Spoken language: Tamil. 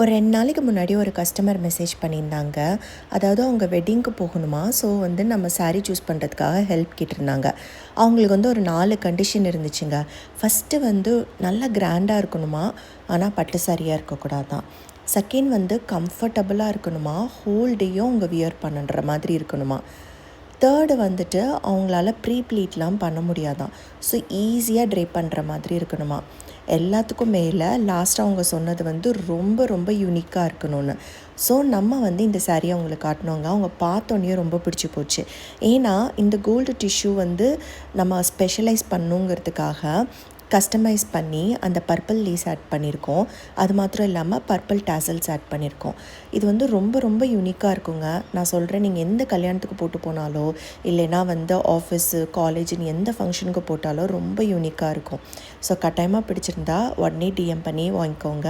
ஒரு 2 நாளைக்கு முன்னாடி ஒரு கஸ்டமர் மெசேஜ் பண்ணியிருந்தாங்க. அதாவது அவங்க வெட்டிங்க்கு போகணுமா. ஸோ நம்ம சாரீ சூஸ் பண்ணுறதுக்காக ஹெல்ப் கேட்டிருந்தாங்க. அவங்களுக்கு ஒரு 4 கண்டிஷன் இருந்துச்சுங்க. ஃபஸ்ட்டு நல்லா கிராண்டாக இருக்கணுமா, ஆனால் பட்டு சாரியாக இருக்கக்கூடாதான். செகண்ட் கம்ஃபர்டபுளாக இருக்கணுமா, ஹோல் டேயும் அவங்க வியர் பண்ணுற மாதிரி இருக்கணுமா. தேர்டு அவங்களால ப்ரீ ப்ளீட்லாம் பண்ண முடியாதான். ஸோ ஈஸியாக ட்ரேப் பண்ணுற மாதிரி இருக்கணுமா. எல்லாத்துக்கும் மேலே லாஸ்ட்டாக அவங்க சொன்னது ரொம்ப ரொம்ப யூனிக்காக இருக்கணும்னு. ஸோ நம்ம இந்த சாரியை அவங்களுக்கு காட்டினோங்க. அவங்க பார்த்தோன்னே ரொம்ப பிடிச்சி போச்சு. ஏன்னா இந்த கோல்டு டிஷ்யூ நம்ம ஸ்பெஷலைஸ் பண்ணுங்கிறதுக்காக கஸ்டமைஸ் பண்ணி அந்த பர்பிள் லேஸ் ஆட் பண்ணியிருக்கோம். அது மாத்திரம் இல்லாமல் பர்பிள் டாசல்ஸ் ஆட் பண்ணியிருக்கோம். இது ரொம்ப ரொம்ப யூனிக்காக இருக்குங்க. நான் சொல்கிறேன், நீங்கள் எந்த கல்யாணத்துக்கு போட்டு போனாலோ இல்லைனா ஆஃபீஸு காலேஜுன்னு எந்த ஃபங்க்ஷனுக்கு போட்டாலோ ரொம்ப யூனிக்காக இருக்கும். ஸோ கட்டாயமாக பிடிச்சிருந்தா உடனே டிஎம் பண்ணி வாங்கிக்கோங்க.